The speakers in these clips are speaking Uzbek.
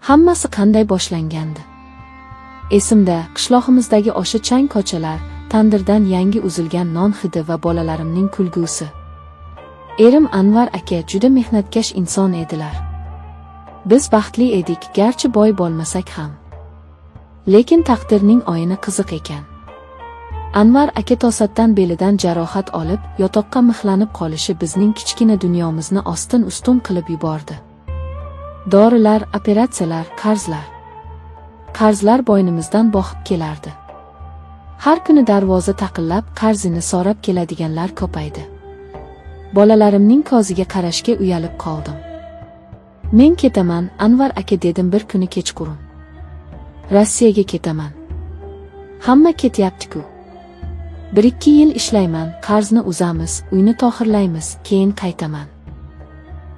Hammasi qanday boshlangandi? Esimda qishlog'imizdagi o'sha chang ko'chalar, tandirdan yangi uzilgan non hidi va bolalarimning kulgusi. Erim Anvar aka juda mehnatkash inson edilar. Biz baxtli edik, garchi boy bo'lmasak ham. Lekin taqdirning o'yini qiziq ekan. Anvar aka to'satdan belidan jarohat olib, yotoqqa mixlanib qolishi bizning kichkina dunyomizni ostin-ustun qilib yubordi. Dorilar, operatsiyalar, qarzlar. Qarzlar bo'ynimizdan boqib kelardi. Har kuni darvoza taqillab, qarzini so'rab keladiganlar ko'paydi. Bolalarimning ko'ziga qarashga uyalib qoldim. Men ketaman, Anvar aka dedim bir kuni kechqurun. Rossiyaga ketaman. Hamma ketyapti-ku. 1-2 yil ishlayman, qarzni uzamiz, uyni to'xirlaymiz, keyin qaytaman.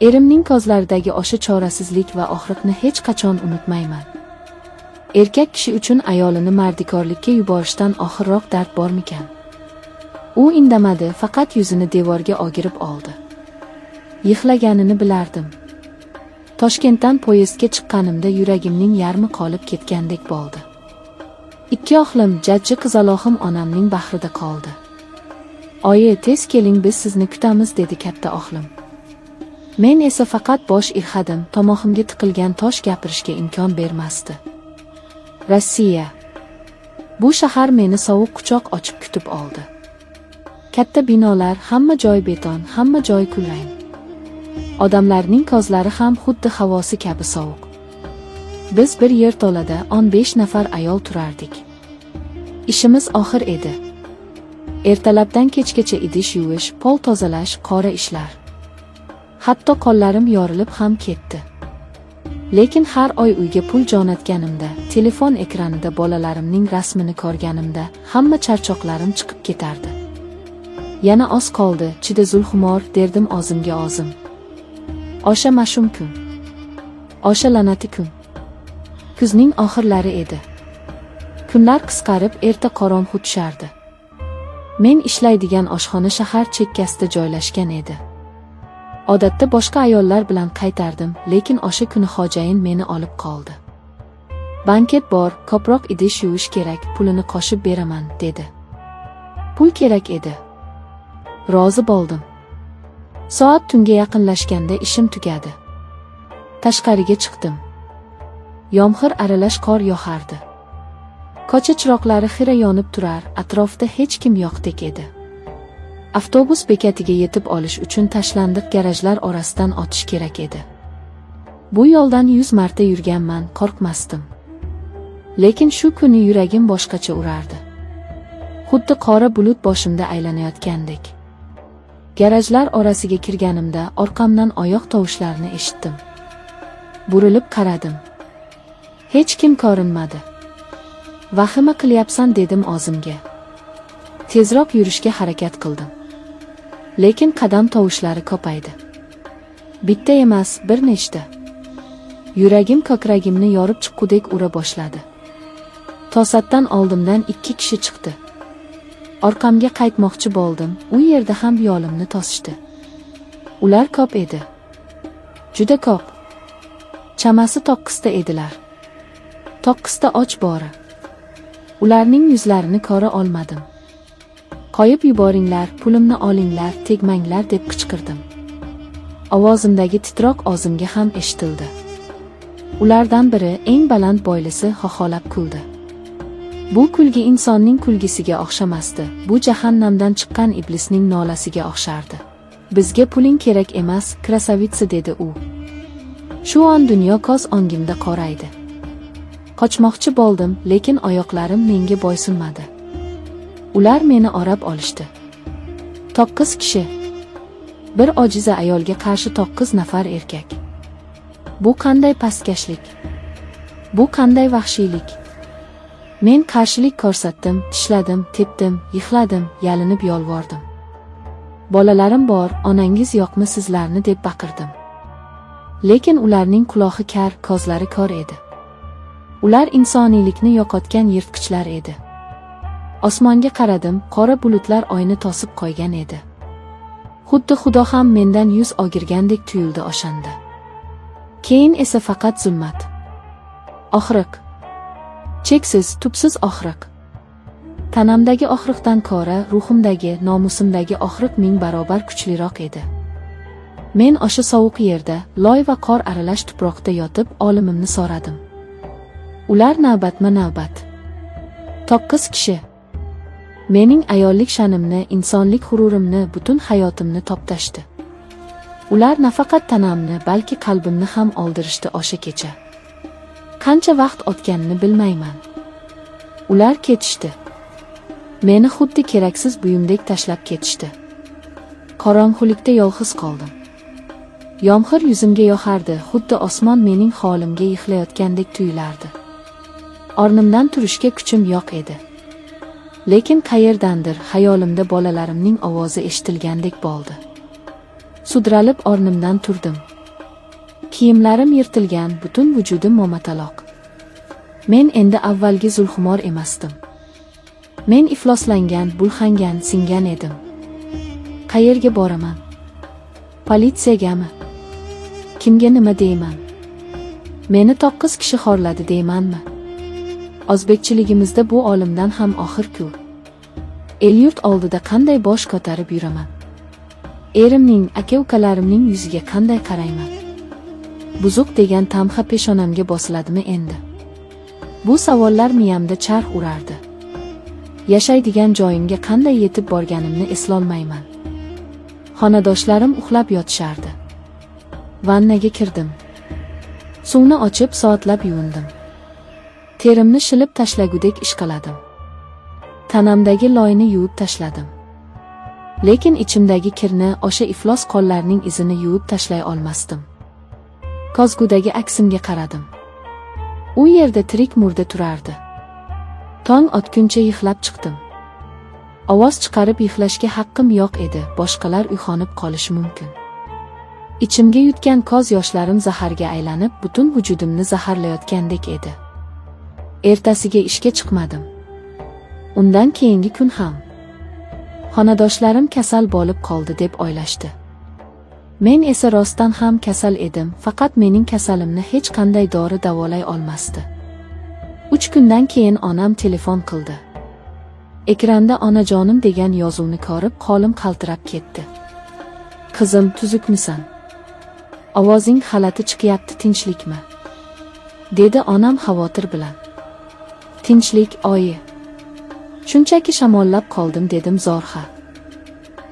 Erimning ko'zlaridagi o'sha chorasizlik va og'riqni hech qachon unutmayman. Erkak kishi uchun ayolini mardikorlikka yuborishdan og'irroq dard bormikan? U indamadi, faqat yuzini devorga o'girib oldi. Yig'laganini bilardim. Toshkentdan poyezdga chiqqanimda yuragimning yarmi qolib ketgandek bo'ldi. 2 o'g'lim, jajji qizaloqim onamning bag'rida qoldi. "Oyi, tez keling, biz sizni kutamiz", dedi katta o'g'lim. Men esa faqat bosh irg'adim, tomog'imga tiqilgan tosh gapirishga imkon bermasdi. Rossiya. Bu shahar meni sovuq quchoq ochib kutib oldi. Katta binolar, hamma joy beton, hamma joy kulrang. Odamlarning ko'zlari ham xuddi havosi kabi sovuq. Biz bir yerto'lada 15 nafar ayol turardik. Ishimiz oxir edi. Ertalabdan kechgacha idish yuvish, pol tozalash, qora ishlar. Hatto qo'llarim yorilib ham ketdi. Lekin har oy uyga pul jo'natganimda, telefon ekranida bolalarimning rasmini ko'rganimda, hamma charchoqlarim chiqib ketardi. Yana oz qoldi, chida Zulxumor, derdim o'zimga o'zim. O'sha mashum kun. O'sha la'nati kun. Kuzning oxirlari edi. Kunlar qisqarib, erta qorong'u tushardi. Men ishlaydigan oshxona shahar chekkasida joylashgan edi. Odatda boshqa ayollar bilan qaytardim, lekin o'sha kuni xo'jayin meni olib qoldi. "Banket bor, ko'proq idish yuvish kerak, pulini qo'shib beraman", dedi. Pul kerak edi. Rozi bo'ldim. Soat tunga yaqinlashganda ishim tugadi. Tashqariga chiqdim. Yomg'ir aralash qor yog'ardi. Ko'cha chiroqlari xira yonib turar, atrofda hech kim yo'qdek edi. Avtobus bekatiga yetib olish uchun tashlandiq garajlar orasidan o'tish kerak edi. Bu yo'ldan 100 marta yurganman, qo'rqmasdim. Lekin shu kuni yuragim boshqacha urardi. Xuddi qora bulut boshimda aylanayotgandek. Garajlar orasiga kirganimda orqamdan oyoq tovushlarini eshitdim. Burilib qaradim. Hech kim ko'rinmadi. "Vahima qilyapsan", dedim o'zimga. Tezroq yurishga harakat qildim. Lekin qadam tovushlari ko'paydi. Bitta emas, bir nechta. Yuragim ko'kragimni yorib chiqqudek ura boshladi. To'satdan oldimdan 2 kishi chiqdi. Orqamga qaytmoqchi bo'ldim, u yerda ham yo'limni to'sishdi. Ular ko'p edi. Juda ko'p. Chamasi 9 ta edilar. 9 ta och bori. Ularning yuzlarini ko'ra olmadim. "Qo'yib yuboringlar, pulimni olinglar, tegmanglar", deb qichqirdim. Ovozimdagi titroq o'zimga ham eshitildi. Ulardan biri, eng baland bo'ylisi, xoxolab kuldi. Bu kulgi insonning kulgisiga o'xshamasdi, bu jahannamdan chiqqan iblisning nolasiga o'xshardi. "Bizga puling kerak emas, krasavitsa", dedi u. Shu on dunyo ko'z o'ngimda qoraydi. Qochmoqchi bo'ldim, lekin oyoqlarim menga bo'ysunmadi. Ular meni orab olishdi. 9 kishi. Bir ojiza ayolga qarshi 9 nafar erkak. Bu qanday pastkashlik? Bu qanday vahshiylik? Men qarshilik ko'rsatdim, tishladim, tepdim, yig'ladim, yalinib yolvordim. "Bolalarim bor, onangiz yo'qmi sizlarni?" deb baqirdim. Lekin ularning quloqi kar, ko'zlari ko'r edi. Ular insoniylikni yo'qotgan yirtqichlar edi. Osmonga qaradim, qora bulutlar oyni to'sib qo'ygan edi. Xuddi Xudo ham mendan yuz o'girgandek tuyuldi o'shanda. Keyin esa faqat zulmat. Og'riq. Cheksiz, tubsiz og'riq. Tanamdagi og'riqdan ko'ra ruhimdagi, nomusimdagi og'riq 1000 barobar kuchliroq edi. Men o'sha sovuq yerda, loy va qor aralash tuproqda yotib olimimni so'radim. Ular navbatma-navbat. 9 kishi. Mening ayollik sha'nimni, insonlik g'ururimni, butun hayotimni toptashdi. Ular nafaqat tanamni, balki qalbimni ham oldirishdi o'sha kecha. Qancha vaqt o'tganini bilmayman. Ular ketishdi. Meni xuddi keraksiz buyumdek tashlab ketishdi. Qorong'ulikda yolg'iz qoldim. Yomg'ir yuzimga yog'ardi, xuddi osmon mening holimga yig'layotgandek tuyulardi. O'rnimdan turishga kuchim yo'q edi. Lekin qayerdandir xayolimda bolalarimning ovozi eshitilgandek bo'ldi. Sudralib o'rnimdan turdim. Kiyimlarim yirtilgan, butun vujudim momataloq. Men endi avvalgi Zulxumor emasdim. Men ifloslangan, bulg'angan, singan edim. Qayerga boraman? Politsiyagami? Kimga nima deyman? Meni 9 kishi xorladi deymanmi? O'zbekchiligimizda bu olimdan ham oxir-ku. El-yurt oldida qanday bosh ko'tarib yuraman? Erimning, aka-ukalarimning yuziga qanday qarayman? Buzuq degan tamg'a peshonamga bosiladimi endi? Bu savollar miyamda charx urardi. Yashaydigan joyimga qanday yetib borganimni eslolmayman. Xonadoshlarim uxlab yotishardi. Vannaga kirdim. Suvni ochib soatlab yuvindim. Terimni shilib tashlagudek ishqaladim. Tanamdagi loyni yuvib tashladim. Lekin ichimdagi kirni, o'sha iflos qonlarning izini yuvib tashlay olmasdim. Kozgudagi aksimga qaradim. U yerda tirik murda turardi. Tong otguncha yig'lab chiqdim. Ovoz chiqarib yig'lashga haqqim yo'q edi, boshqalar uyg'onib qolishi mumkin. Ichimga yutgan ko'z yoshlarim zaharga aylanib, butun vujudimni zaharlayotgandek edi. Ertasiga ishga chiqmadim. Undan keyingi kun ham. Xonadoshlarim kasal bo'lib qoldi deb o'ylashdi. Men esa rostdan ham kasal edim, faqat mening kasalimni hech qanday dori davolay olmasdi. 3 kundan keyin onam telefon qildi. Ekranda onajonim degan yozuvni ko'rib qo'lim qaltirab ketdi. Qizim, tuzukmisan? Ovozing g'alati chiqyapti, tinchlikmi? Dedi onam xavotir bilan. Tinchlik, oyi. Shunchaki shamollab qoldim, dedim zo'rg'a.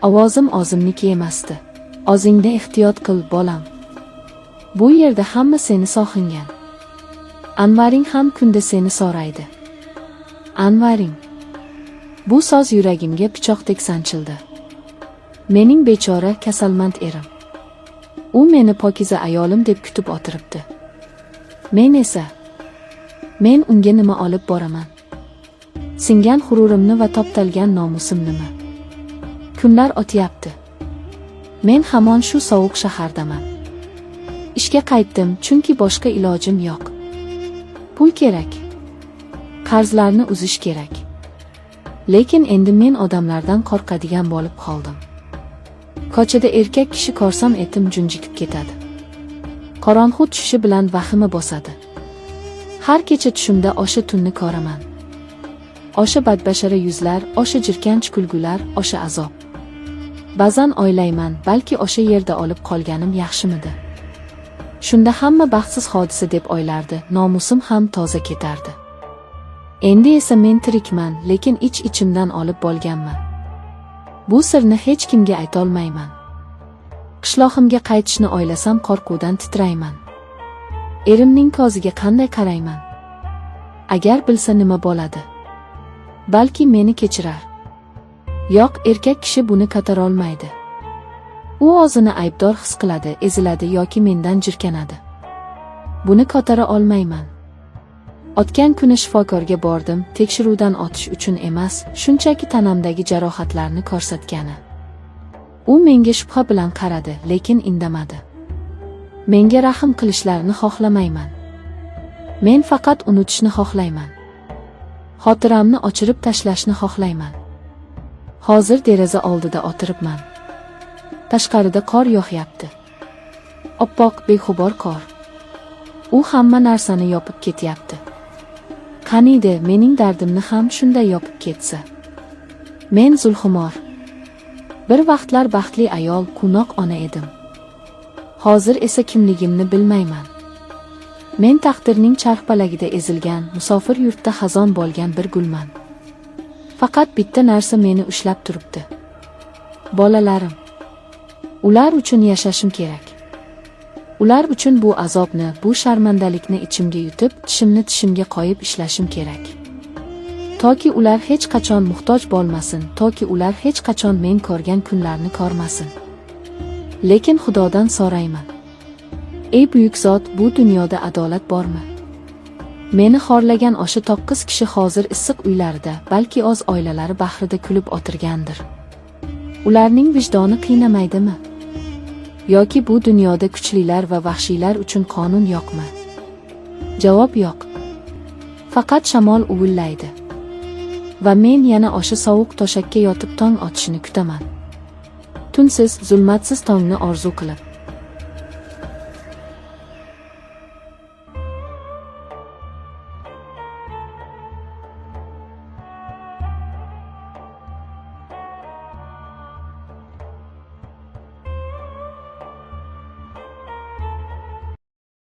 Ovozim o'zimniki emasdi. O'zingda ehtiyot qil, bolam. Bu yerda hamma seni sog'ingan. Anvaring ham kunda seni so'raydi. Anvaring. Bu so'z yuragimga pichoqdek sanchildi. Mening bechora kasalmand erim. U meni pokiza ayolim deb kutib o'tiribdi. Men unga nima olib boraman? Singan g'ururimni va toptalgan nomusim nima? Kunlar o'tyapti. Men hamon shu sovuq shahardaman. Ishga qaytdim, chunki boshqa ilojim yo'q. Pul kerak. Qarzlarni uzish kerak. Lekin endi men odamlardan qo'rqadigan bo'lib qoldim. Ko'chada erkak kishi ko'rsam etim junjikib ketadi. Qorong'u tushishi bilan vahima bosadi. Har kecha tushimda o'sha tunni ko'raman. O'sha badbashara yuzlar, o'sha jirkanch kulgular, o'sha azob. Ba'zan o'ylayman, balki o'sha yerda olib qolganim yaxshimidi. Shunda hamma baxtsiz hodisa deb o'ylardi, nomusim ham toza ketardi. Endi esa men tirikman, lekin ich-ichimdan olib bo'lganman. Bu sirni hech kimga aytolmayman. Qishlog'imga qaytishni o'ylasam qo'rquvdan titrayman. Erimning ko'ziga qanday qarayman? Agar bilsa nima bo'ladi? Balki meni kechirar. Yo'q, erkak kishi buni ko'tara olmaydi. U o'zini aybdor his qiladi, eziladi yoki mendan jirkanadi. Buni ko'tara olmayman. O'tgan kuni shifokorga bordim, tekshiruvdan o'tish uchun emas, shunchaki tanamdagi jarohatlarni ko'rsatgani. U menga shubha bilan qaradi, lekin indamadi. Menga rahm qilishlarini xohlamayman. Men faqat unutishni xohlayman. Xotiramni o'chirib tashlashni xohlayman. Hozir deraza oldida o'tiribman. Tashqarida qor yog'yapti. Oppoq, beg'ubor qor. U hamma narsani yopib ketyapti. Qaniydi mening dardimni ham shunday yopib ketsa. Men Zulxumor. Bir vaqtlar baxtli ayol, quvnoq ona edim. Hozir esa kimligimni bilmayman. Men taqdirning charxpalagida ezilgan, musofir yurtda xazon bo'lgan bir gulman. Faqat bitta narsa meni ushlab turibdi. Bolalarim. Ular uchun yashashim kerak. Ular uchun bu azobni, bu sharmandalikni ichimga yutib, tishimni tishimga qo'yib ishlashim kerak. Toki ular hech qachon muhtoj bo'lmasin, toki ular hech qachon men ko'rgan kunlarni ko'rmasin. Lekin Xudodan so'rayman. Ey buyuk zot, bu dunyoda adolat bormi? Meni xorlagan o'sha 9 kishi hozir issiq uylarida, balki oz oilalari bahrida kulib o'tirgandir. Ularning vijdoni qiynamaydimi? Yoki bu dunyoda kuchlilar va vahshiylar uchun qonun yo'qmi? Javob yo'q. Faqat shamol uvillaydi. Va men yana o'sha sovuq to'shakka yotib tong otishini kutaman. Tunsiz, zulmatsiz tongni orzu qilib.